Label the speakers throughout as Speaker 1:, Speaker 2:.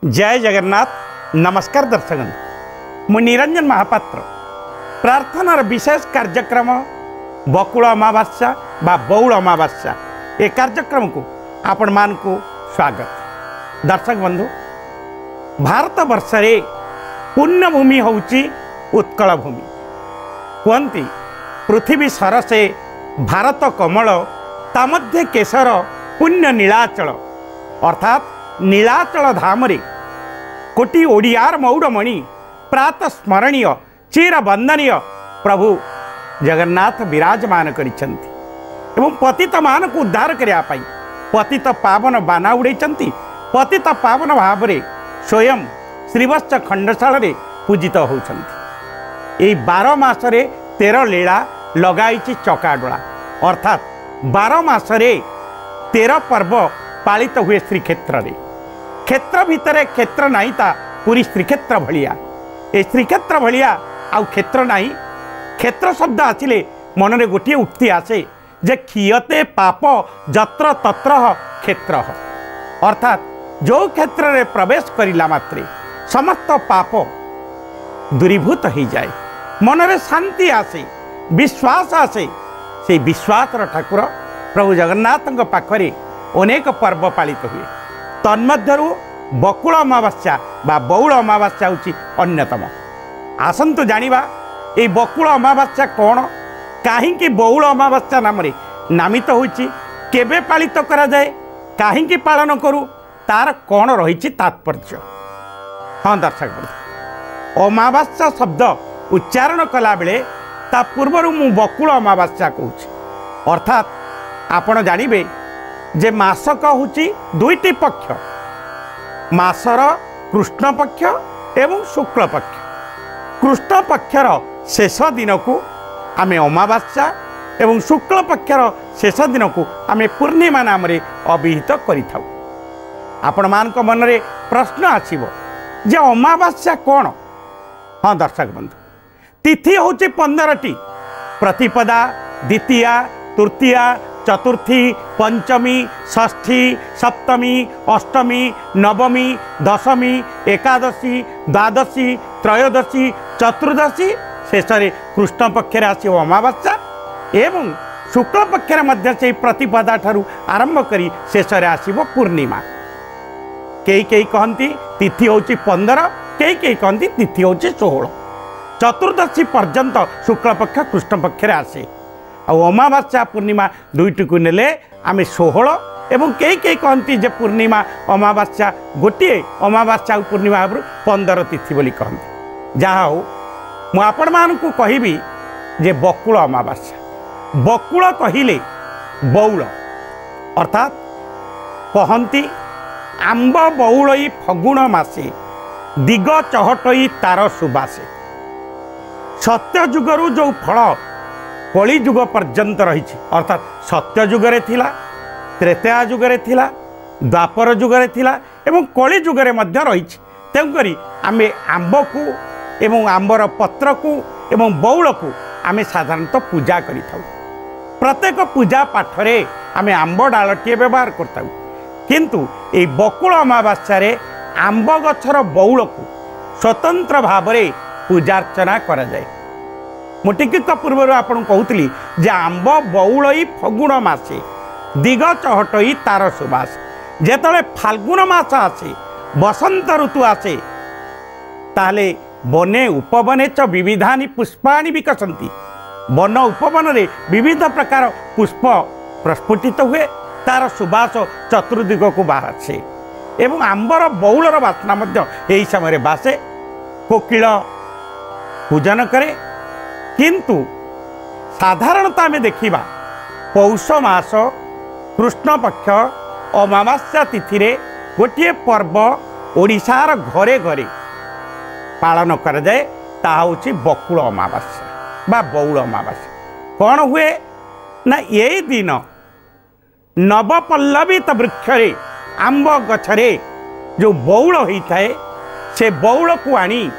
Speaker 1: जय जगन्नाथ। नमस्कार दर्शक, मु निरंजन महापात्र। प्रार्थनार विशेष कार्यक्रम बकुल अमावास्या बा बौल अमावास्या ए कार्यक्रम को आपण मान को स्वागत। दर्शक बंधु, भारत वर्ष रे पुण्यभूमि होउची उत्कल भूमि। कहती पृथ्वी सरसे भारत कमल ता मध्य केशर पुण्य नीलाचल, अर्थात नीलाचल धाम रे कोटी ओडियार मौड़मणि प्रात स्मरणीय चिर वंदनीय प्रभु जगन्नाथ विराजमान करिसेंती एवं पतित मान को उद्धार करिया पाई पतित पावन बाना उड़ेइचंती। पतित पावन भाव रे स्वयं श्रीवत्स खंडशाला रे पूजित होउछंती। एई 12 मास रे 13 लीला लगाइछि चकाडोला, अर्थात 12 मास रे 13 पर्व पालित हुए श्रीक्षेत्र रे। क्षेत्र भितरे क्षेत्र नहीं ता पूरी श्रीक्षेत्र भलिया। ए श्रीक्षेत्र भलिया आउ क्षेत्र नहीं। क्षेत्र शब्द आसिले मनरे गोटे उक्ति आसे जे क्षीयते पाप जत्र तत्र क्षेत्र, अर्थात जो क्षेत्र रे प्रवेश करिला मात्रे समस्त पाप दूरीभूत हो जाए, मनरे शांति आसे, विश्वास आसे। से विश्वास ठाकुर प्रभु जगन्नाथ पाखरे अनेक पर्व पालित हुए। तन्मध्यरु बकुल अमावास्या बा बौल अमावास्या होची अन्यतम। आसंतु जानिबा ए बकुल अमावास्या कौन, काहींकि बौल अमावास्या नाम रे नामित होची, केबे पालित करा जाए, काहींकि पालन करू, तार कौन रहिछि तात्पर्य। हाँ दर्शक बंधु, अमावास्या शब्द उच्चारण कला बेले ता पूर्वरु मु बकुल अमावास्या कहूछि। अर्थात आपण जानिबे जे मासक होची दुईटी पक्ष, मासर कृष्ण पक्ष एवं शुक्ल पक्ष। कृष्ण पक्षर शेष दिन को आमे अमावास्या एवं शुक्ल पक्षर शेष दिन को आमे पूर्णिमा नाम रे अभिहित करिथाउ। आपण मान को मन रे प्रश्न आसीबो जे अमावास्या कौन। हाँ दर्शक बंधु, तिथि होची 15टी, प्रतिपदा, द्वितीया, तृतीया, चतुर्थी, पंचमी, षष्ठी, सप्तमी, अष्टमी, नवमी, दशमी, एकादशी, द्वादशी, त्रयोदशी, चतुर्दशी, शेष कृष्ण पक्षरे आसिब अमावास्या एवं शुक्ल पक्षरे मध्य से प्रतिपदा ठारू आरंभ करी शेष आसिब पूर्णिमा। कई कई कहती तिथि होची 15, कई कई कहती तिथि होची 16। चतुर्दशी पर्यंत शुक्ल पक्ष कृष्ण पक्षरे आसे। और अमावास्या पूर्णिमा दुईटी को नेले आमे 16 एवं कई कई कहती जे पूर्णिमा अमावास्या गोटे अमावास्या पूर्णिमा 15 तिथि बोली कहती। जहा हो मु आपण मान को कहिबी जे बकुल अमावास्या। बकुल कहिले बौल, अर्थात कहती आंब बौलई फगुण मासे दिग चहटई तार सुबासे। सत्य जुगरु जो फल कली जुग पर्यंत रही, अर्थात सत्य जुगरे थिला, त्रेता जुगरे थिला, द्वापर जुगरे थिला एवं कली जुगरे मध्य रही। तेणुकरी आमे आंब को एवं आंबर पत्र को एवं बौल को आमे साधारणतः पूजा करिथाउ। प्रत्येक पूजा पाठरे आमे आंब डालटिए व्यवहार करताउ, किंतु ए बकुल अमावास्या रे आंब गछर बौल को स्वतंत्र भाव रे पूजार्चना करा जाए। मु टिकट पूर्व आपन कहूली जे आंब बौलई फगुण मासे दिग चहटई तार सुबास। जेतले फाल्गुन मास आसे, बसंत ऋतु आसे, ताले बने उपवने च विविधानि पुष्पाणि विकसन्ति। वन उपवन रे विविध प्रकार पुष्प प्रस्फुटित हुए, तार सुबास चतुर्दिग को बासे एवं आंबर बौलर बासना मध्य एही समय बासे। कोकिल पूजन करे, किंतु साधारणतः आमे देखिबा पौष मास कृष्ण पक्ष अमावास्या तिथि रे गोटे पर्व ओडिशार घरे घरे पालन करा जाए, ता होची बकुल अमावास्या बा बौल अमावास्या। कौन हुए ना, यही दिन नवपल्लवित वृक्षरे आंब गछरे जो बौल होता है, से बौल को आनी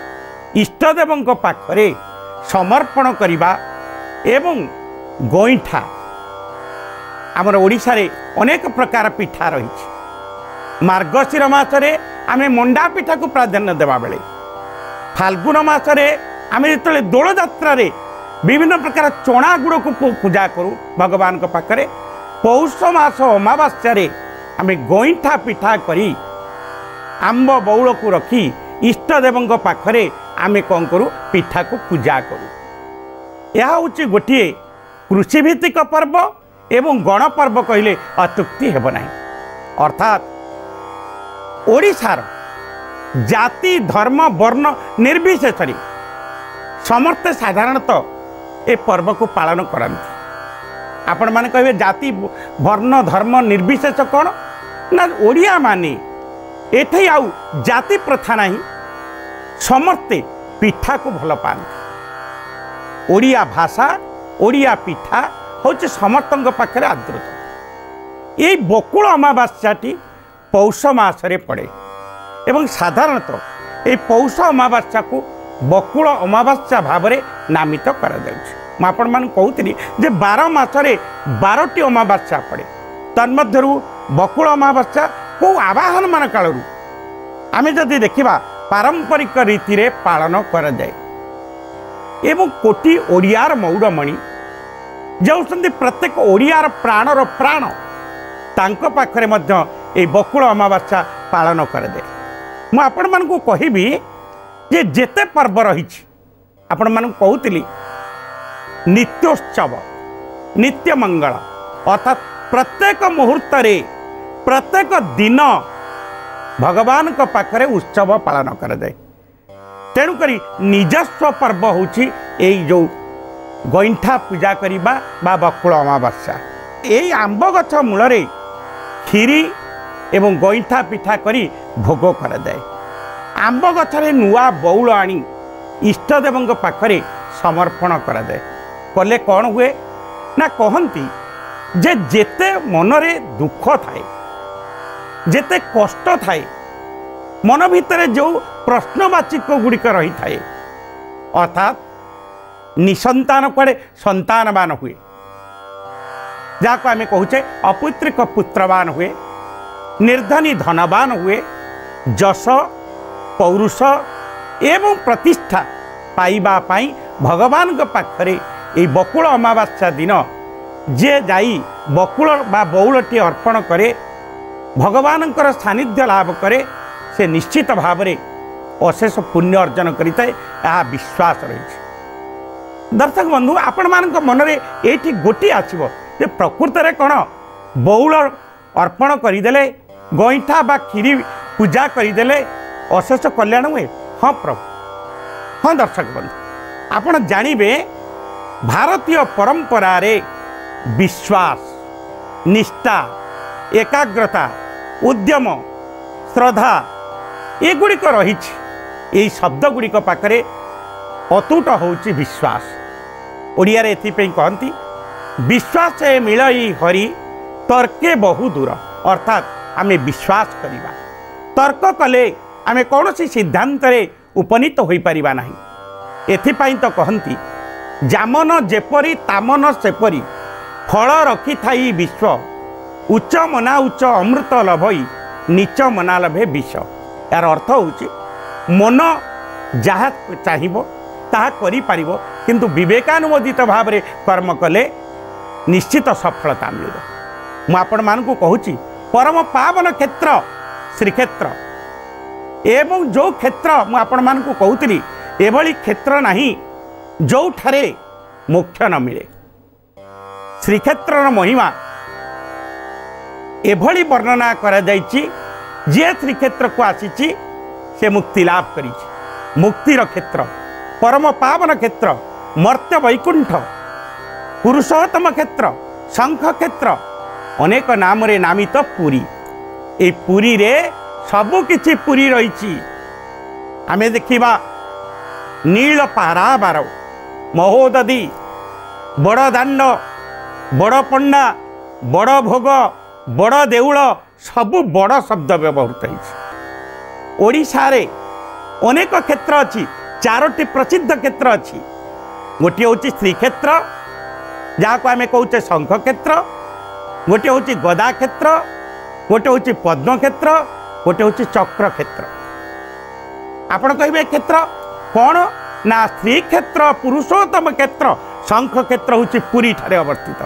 Speaker 1: इष्टदेव पाखरे समर्पण करिबा एवं गोईठा। आमर ओडिशा रे अनेक प्रकार पिठा रही। मार्गशीर मासरे आम मंडा पिठा को प्राधान्य देवा बेले फाल्गुन मसरे आम जो दोल जात्रा विभिन्न प्रकार चना गुड़ को पूजा करूँ भगवान पाखे पौष मास अमावास्या आम गईठा पिठा करी आंब बौल को रखी इष्टदेव पाखरे आम कौन करूँ पिठा को पूजा करूँ। यह हूँ गोटे कृषिभित्तिक पर्व एवं गणपर्व कहले अत्युक्ति हेब नहीं। अर्थात ओडिशार जाति धर्म वर्ण निर्विशेष समस्ते साधारणतः ए पर्व को पालन करती। आपण माने कहे जाति वर्ण धर्म निर्विशेष कौन ना ओडिया माने एठे आउ जाति प्रथा नहीं समस्ते पिठा को भल पाती। ओडिया भाषा ओडिया पिठा हूँ समस्त पाखे आदृत। ये बकुल अमावास्याटी पौष मासरे पड़े एवं साधारणतः ये पौष अमावास्या को बकुल अमावास्या भाव में नामित कर कहती जे 12 मासरे 12टी अमावास्या पड़े तन्मध्यरु बकुल अमावास्या को आवाहन मान कालू आम जदि देखा पारंपरिक रीति रे पालन कर जाए एवं कोटी ओडियार मौड़मणि जो प्रत्येक ओडियार प्राणर प्राण तांको पाखरे मध्य ए बकुल अमावास्या पालन कर जाए। मु आपण मानकु कहिबी जे जेते पर्व रही आपण मानकु कहूतिली नित्योत्सव नित्य मंगल अर्थात प्रत्येक मुहूर्त रे प्रत्येक दिन भगवान को पाखरे उत्सव पालन कर जाए। तेणुकरी निजस्व पर्व होची एई जो गईठा पूजा करिबा बा बकुल अमावास्या एई आंब गछ मूल रे खीरी एवं गईठा पिठा करी भोग कर जाए। आंब गछरे नुआ बौल आनी इष्टदेव पाखरे समर्पण कर जाए। कले कौन हुए ना कहती जे जेते मनरे दुख थाए जेते कष्ट थाए मन भितर जो प्रश्नवाचिक गुड़िक रही थाए अर्थात निसंतान कड़े संतानवान हुए जहाँ आम कहूचे अपुत्रिक पुत्रवान हुए निर्धनी धनवान हुए जश पौरुष एवं प्रतिष्ठा पाइबा पाई भगवान के पाखरे ये बकुल अमावास्या दिन जे जाई बकुल बा बौलटी अर्पण करे भगवान सानिध्य लाभ करे से निश्चित भाव में अशेष पुण्य अर्जन करिता है विश्वास रही। दर्शक बंधु आपण मान मन में ये गोटे आसब जे प्रकृत में कौन बौल अर्पण करदे गईठा बा खीरी पूजा करदे अशेष कल्याण हुए। हाँ प्रभु हाँ दर्शक बंधु आपण जानवे भारतीय परंपरा रे विश्वास निष्ठा एकाग्रता उद्यम श्रद्धा ये गुड़िक रही यही शब्द गुड़िक पाखरे अतुट होची विश्वास। ओडिया रे एथि कहती विश्वास मिलई हरि तर्के बहु दूर अर्थात आमे विश्वास करिबा तर्क कले आमे कौनसी सिद्धांत रे उपनीत होई परिबा नाही। एथिपाई तो कहती जामन जेपरी तामन सेपरी फल रखी थाई विश्व उच्च मना उच्च अमृत लभई नीच मना लभे विष। यार अर्थ होची मन जहाँ चाहिए ताहा करि पारिबो किंतु विवेकानुमोदित भाव रे कर्म कले निश्चित सफलता मिलिबो। मु आपण मानकु कहूची परम पावन क्षेत्र श्रीक्षेत्र एवं जो क्षेत्र मु आपण मानकु कहूतिली एभली क्षेत्र नहीं जो ठारे मोक्ष न मिले। श्रीक्षेत्र महिमा एभली वर्णना करा जाइछि जे श्रीक्षेत्र को आसीछि से मुक्ति लाभ करिछि। मुक्तिर क्षेत्र परम पावन क्षेत्र मर्त्य वैकुंठ पुरुषोत्तम क्षेत्र शंख क्षेत्र अनेक नाम रे नामित पुरी। ए पुरी रे सबु किछि पुरी रहिछि। आमे देखिबा नील पाराबार महोदधी बड़ दांड बड़ पंडा बड़ भोग बड़ देउल सबु बड़ शब्द व्यवहृत होइछि। ओडिशा रे अनेक क्षेत्र अच्छी 4टी प्रसिद्ध क्षेत्र अच्छी। गोटे हूँ श्रीक्षेत्र जहाँ को आम कहे शंख क्षेत्र गोटे हूँ गदा क्षेत्र गोटे हूँ पद्म क्षेत्र गोटे हूँ चक्र क्षेत्र। आपण कहे क्षेत्र कौन ना श्री क्षेत्र पुरुषोत्तम क्षेत्र शंख क्षेत्र हूँ पुरी ठारे अवस्थित।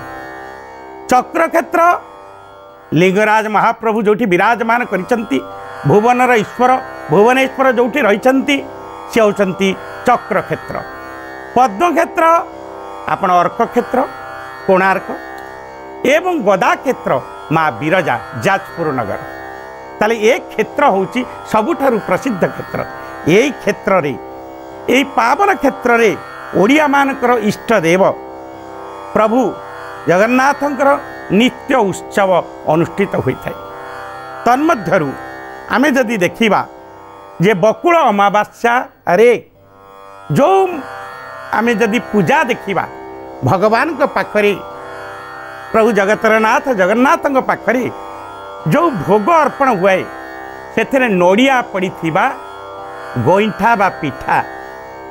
Speaker 1: चक्र क्षेत्र लिंगराज महाप्रभु जो विराजमान करिसंती भुवनर ईश्वर भुवनेश्वर जो रही सी होती चक्र क्षेत्र। पद्म क्षेत्र आपण अर्क क्षेत्र कोणार्क एवं गदा क्षेत्र माँ बिरजा जाजपुर नगर। ताले ए क्षेत्र हूँ सबुठारु प्रसिद्ध क्षेत्र। यही क्षेत्र रे यही पावन क्षेत्र रे ओडिया मानकर इष्ट देव प्रभु जगन्नाथंकर नित्य उत्सव अनुष्ठित होता है। तन्मध्यरु आमे जदि देखिबा जे बकुल अमावास्या अरे जो आमे जदि पूजा देखिबा भगवान को पाखरे प्रभु जगतरनाथ जगन्नाथ पाखरे जो भोग अर्पण हुए से नड़िया पड़ी गोईठा बा पिठा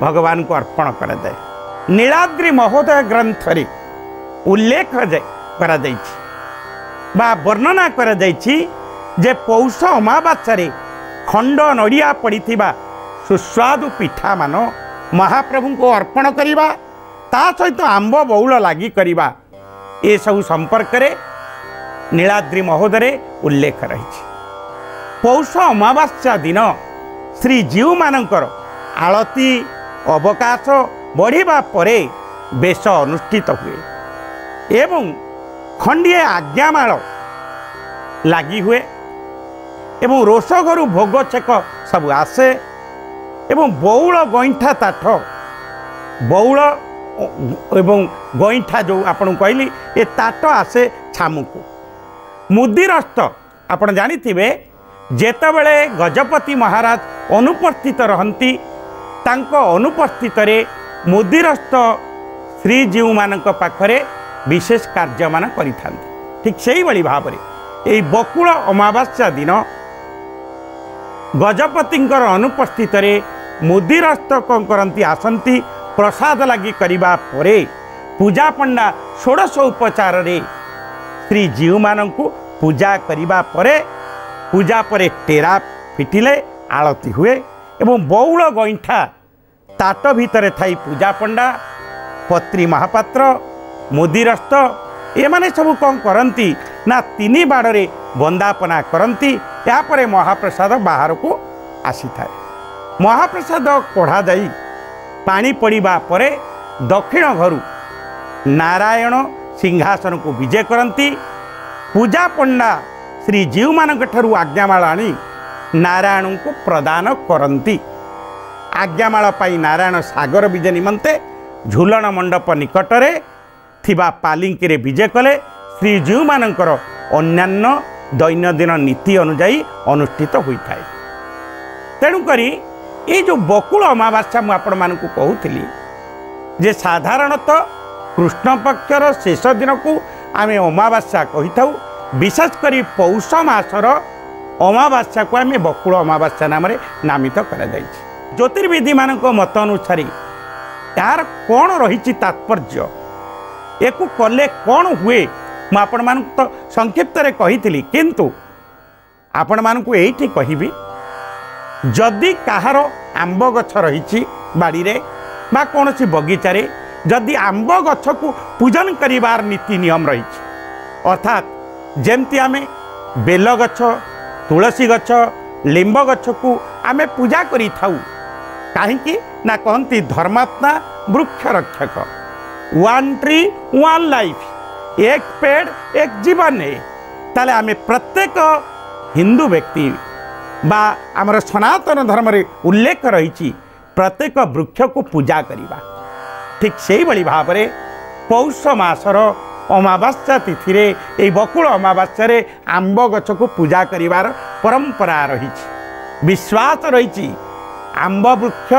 Speaker 1: भगवान को अर्पण करा जाए। नीलाद्रि महोदय ग्रंथ रे उल्लेख करा जाइछि बा वर्णना करा जाइछि जे पौष अमावास्या रे खंड नड़िया पड़ी सुस्वादु पिठा मान महाप्रभु को अर्पण करिबा ता सहित आंब बौल लागी करिबा ए सब संपर्क रे नीलाद्रि महोदय उल्लेख रही। पौष अमावास्या दिन श्री जीव मानकर आलती अवकाश बढ़िबा परे बेश अनुष्ठित हुए एवं खंडिए आज्ञामाल लगी हुए एवं रोष घरु भोग छेक सब आसे एवं बौल गईठा ताठ बौल एवं गईठा जो आपन कहली ए ताट आसे छामुको। मुदिरस्त आपन जानिथिबे जेतेबेले गजपति महाराज अनुपस्थित रहंती तांको अनुपस्थित रे मुदिरस्त श्रीजीव मानक पाखरे विशेष कार्य मान करिथांती। ठीक सेही बळी भाबरे एई बकुल अमावास्या दिन गजपतिंकर अनुपस्थित रे मुदिरस्त कौन करती आसंती प्रसाद लगी करिबा परे पूजा पंडा षोडश उपचार रे श्री जीव मानंकु पूजा करिबा परे पूजा परे टेरा फिटिले आलती हुए एवं बौल गईठा ताट भितर थाई पूजा पंडा पत्री महापात्र मुदिरस्त एमाने सब कौन करती ना तीन बाड़े वंदापना करती यापर महाप्रसाद बाहर को आसी थाए। महाप्रसाद कढ़ा जाई पानी पड़िबा परे दक्षिण घरु नारायण सिंहासन को विजय करती पूजा पंडा श्री जीव मानक ठरु आज्ञामाल आनी नारायण को प्रदान करती। आज्ञामाल पाई नारायण सागर विजय निमंते झूलन मंडप निकटरे थिबा पालिंकी रे विजय कले श्री जीव मानकर अन्यान्य दैनंदिन नीति अनुजाई अनुष्ठित होता है। तेणुकरी ये जो बकुल अमावास्या मुझे आपण मानक कहूली जे साधारणतः कृष्ण पक्षर शेष दिन को आमे अमावास्या कही था। विशेषकर पौष मासर अमावास्या को आमे बकुल अमावास्या नाम नामित करा जाइछि। ज्योतिर्विधि मानक मत अनुसार यार कौन रही तात्पर्य एक कले कौन हुए मुझे आपण मानक तो संक्षिप्त रे कही किंतु आपण मानक एठी कहबी जदि कहार आंब गछ रही बाड़ी रे बा कौन सी बगीचारे जदि आंब गछ को पूजन करिवार नीति नियम रही अर्थात जेमती आमे बेल गछ तुलसी गछ लिंब गछ को आमे पूजा करी थाउ कहीं ना कहती धर्मात्मा वृक्ष रक्षक वन ट्री वन लाइफ एक पेड़ एक जीवन है। ताले आमे प्रत्येक हिंदू व्यक्ति बा आमर सनातन धर्म रे उल्लेख रही प्रत्येक वृक्ष को पूजा करिबा। ठीक सेही बड़ी भाव में पौष मासर अमावास्या तिथि रे ए बकुल अमावास्या रे आंब गछ को पूजा करिवार परंपरा रही। विश्वास रही आंब वृक्ष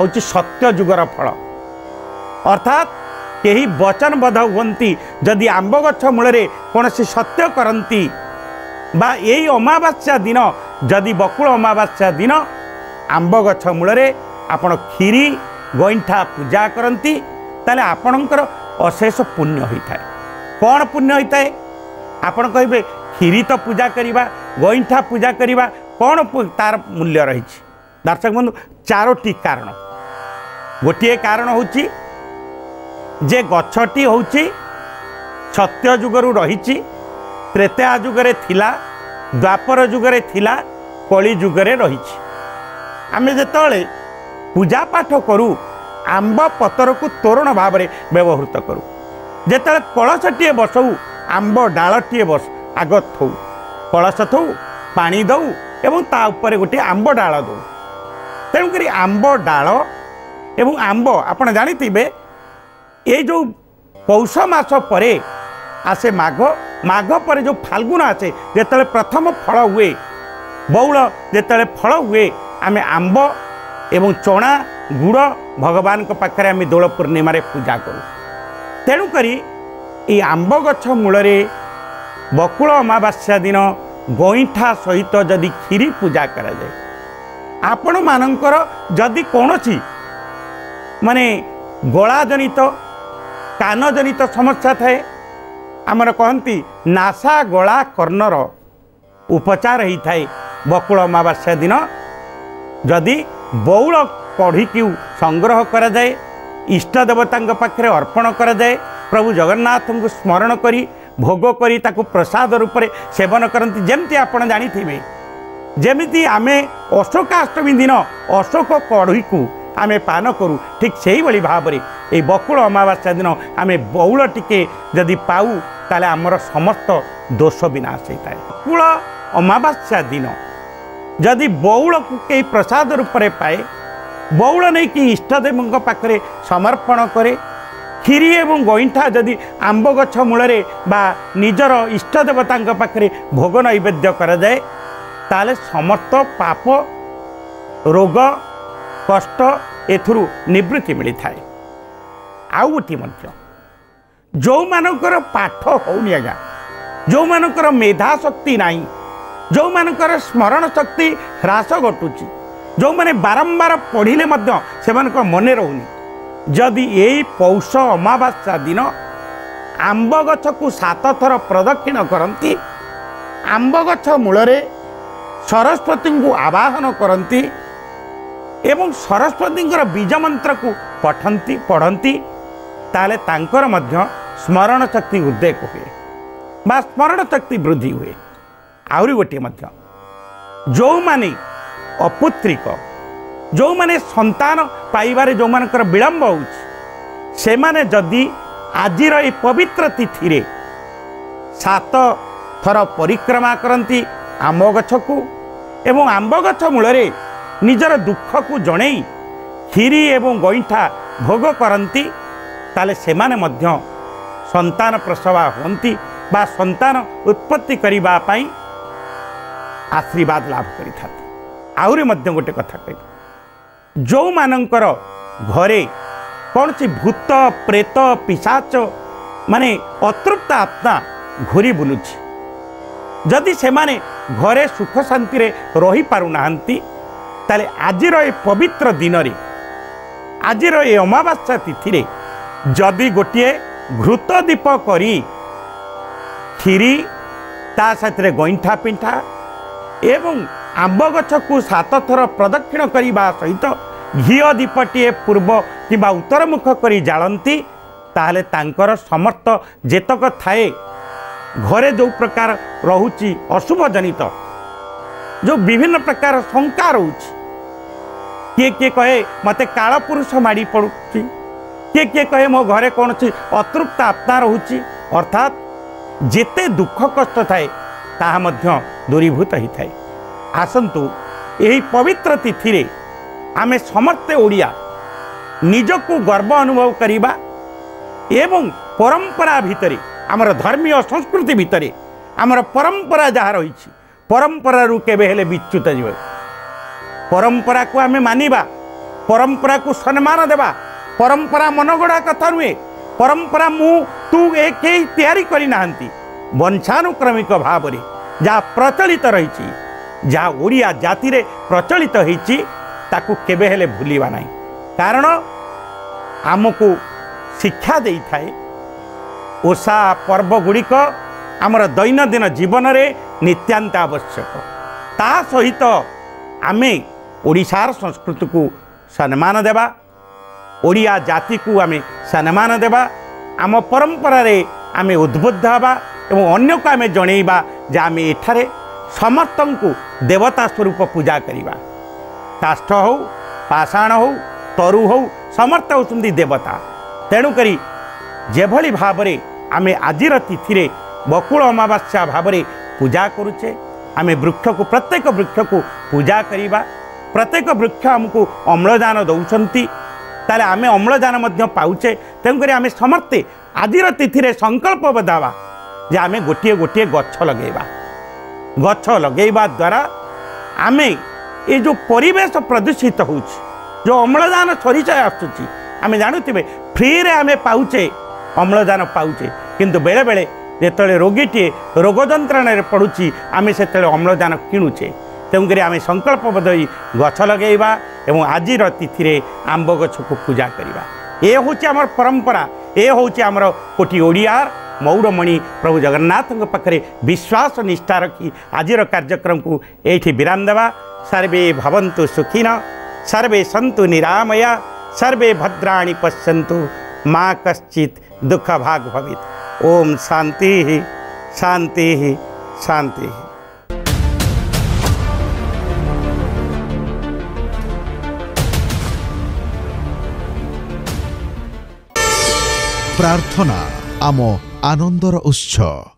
Speaker 1: हूँ सत्य जुगर फल अर्थात कहीं वचनबद्ध हुंती जदि आंब गछ मूल कौन सत्य करती बा यही अमावास्या दिन जदि बकुल अमावास्या दिन आंब गछ मूल आपण खीरी गईठा पूजा करती ताले आपणकर अशेष पुण्य होता है। कौन पुण्य होता है आपण कहे खीरी तो पूजा करिबा गईठा पूजा करिबा कौन तार मूल्य रही दर्शक बंधु चारोटी कारण गोटे कारण हूँ जे गछटी हूँ सत्य जुगरू रही त्रेता जुगरे थिला द्वापर जुगरे थिला कली जुगरे रही आमे जेतले पूजा पाठ करूँ आंब पतर को तोरण भाव में व्यवहृत करूँ जेतले कलशटीए बसऊ आंब डालटीए बस आग थौ कलश थौ पानी दऊ एवं ता ऊपर गोटे आंब डाल दऊ तेणुक आंब डाल एवं आंब आपण जानिथिबे ये जो पौष मास परे आसे माघ माघ पर जो फाल्गुन आसे जेतले प्रथम फल हुए बौल जेतले फल हुए आमे आंब एवं चना गुड़ भगवान को पाखरे आमे दोल पूर्णिमा रे पूजा करूँ तेणुक ये आंब गछ मूल बकुल अमावास्या दिन गईठा सहित जदि खीरी पूजा करा जाए आपण मानकर जदि कौनसी माने गला जनित कान जनित समस्या थाए आमर कहती नासा गला कर्णर उपचार होता है बकुल अमावास्या दिन जदि बौल कढ़ी की संग्रह करा जाए इष्ट देवता पाखे अर्पण करा जाए प्रभु जगन्नाथ को स्मरण करी भोग करी ताकू प्रसाद रूप से सेवन करती जमती आपण जानी जमीती आमे अशोकाष्टमी दिन अशोक कढ़ी को आमे पान करूँ ठीक से ही भाव में ये बकुल अमावास्या दिन आमे बौल टिके जदि पाऊ ताले आमर समस्त दोष विनाश होता है बकुल अमावास्या दिन जदि बौल को कई प्रसाद रूप से पाए बौल नहीं कि इष्टदेव पाखे समर्पण करे खीरी एवं गईठा जदि आंब गछ मूल बा निजर इष्टदेवता पाखे भोग नैवेद्य करा जाए ताले समस्त पाप रोग कष्ट एथुरु निवृत्ति मिलता है। आउ गोटी जो मानकर पाठ होनी आज्ञा जो मानकर मेधा शक्ति नहीं जो मानकर स्मरण शक्ति ह्रास घटुची जो माने बारंबार पढ़िले मध्य सेमानक मने रहुनी जदि यही पौष अमावास्या दिन आंब गछ को 7 थर प्रदक्षिण करती आंब गछ मूल सरस्वती को आवाहन करती एवं सरस्वती बीज मंत्र को पढ़ती ताले तांकर मध्य स्मरण शक्ति उद्रेक हुए बा स्मरण शक्ति वृद्धि हुए। आउरी गोटे मध्य जो माने अपुत्रिक जो माने संतान पाइबारे जो मानकर विलंब होउछि से माने जदि आजिर ए पवित्र तिथि रे 7 थर परिक्रमा करती आंब गछ को एवं आंब गछ मूल निजर दुख को जणै खीरी एवं गईठा भोग करती ताले से माने मध्य संतान प्रसवा होती बा संतान उत्पत्ति करिबा पाई आशीर्वाद लाभ करि आहुरी मध्य गोटे कथा कह जो मानकर घरे कौन सी भूत प्रेत पिशाच माने अतृप्त आत्मा घूरी बुलुछि जदि से माने घरे सुख शांति रे रही पारु नाहंती ताले आजिर ए पवित्र दिन रे आजिर ए अमावास्या तिथि रे जदि गोटे घृत दीप करी खीरी ता साथ गईठा पिंठा एवं आंब गछ को 7 थर प्रदक्षिण करने सहित घी दीपटीए पूर्व कि उत्तर मुख कर जालती ताहले तांकर समर्थ जेतक थाए घरे जो प्रकार रहुची अशुभ जनित जो विभिन्न प्रकार शंका रोच किए किए कहे मते काल पुरुष माड़ी पड़ू किए किए कहे मो घरे कौन सी अतृप्त आत्मा रोची अर्थात जेते दुख कष्ट थाए ताहा मध्य दूरीभूत ही थाए। आसंतु यही पवित्र तिथि रे आमे समस्ते ओडिया निजको गर्व अनुभव करिबा एवं परंपरा भितरे आमर धर्मीय संस्कृति भितरे आमर परंपरा जहाँ रही परंपरा रु केबे हेले विच्युत जीव परंपरा को आमे मानिबा परंपरा को सम्मान देबा परंपरा मनगढ़ा कथा नुहे परंपरा मु तू एक तैयारी करी नाहंती वंशानुक्रमिक भाव रे जहाँ प्रचलित रही जहाँ ओडिया जाति रे प्रचलित होईची ताकू केबे हेले भूलिबा नहीं कारण आमको शिक्षा देई थाए ओषा पर्व गुड़िक आमर दैनंदिन जीवन रे नित्यांत आवश्यक ता सहित आमे ओडिशार संस्कृति को सम्मान देवा, ओडिया जाति को आमे सम्मान देवा, आम परंपरा रे आमे उद्बुद्ध हवा एवं अन्य को आमे जणैबा जे आमे एठारे समर्थन को देवता स्वरूप पूजा करिबा। काष्ठ हो, पाषाण हो, तरु हो, समर्थ होउछन्ति देवता। तेणु करी जेभली भावरे आमे आजिर तिथि रे बकुल अमावास्या भावरे पूजा करुचे, आमे वृक्ष को प्रत्येक वृक्ष को पूजा करिबा। प्रत्येक वृक्ष हमको अम्लजान दौरान ताले आमे अम्लजान मध्य पाउचे। तेणुक आमे समस्ते आजिर तिथि संकल्प बदावा जे आमे गोटे गोटे गछ लगेबा। गछ लगेबा द्वारा आमे ये जो परिवेश प्रदूषित हो, जो अम्लजान सरीचाई आसुची, आमे जानूथिबे फ्री रे आमे पाउचे अम्लजान पाउचे, किंतु बेले बेले जेतले रोगीटे रोग जंत्रणा पड़ुची आमे सेतले अम्लजान किणुचे। तेणुक आमे संकल्पबद्ध होई गछ लगेबा एवं आजिर तिथि रे आंब गछ को पूजा करिबा। ए होची हमर परंपरा, ए होची हमर कोटी ओडियार मौड़मणि प्रभु जगन्नाथ पाखे विश्वास निष्ठा रखी आजिर कार्यक्रम को एठी विराम देवा। सर्वे भवन्तु सुखिन, सर्वे सन्तु निरामया, सर्वे भद्राणि पश्यन्तु, मा कश्चित् दुःख भाग भवेत्। ओम शांति शांति शांति।
Speaker 2: प्रार्थना आम आनंदर उत्सव।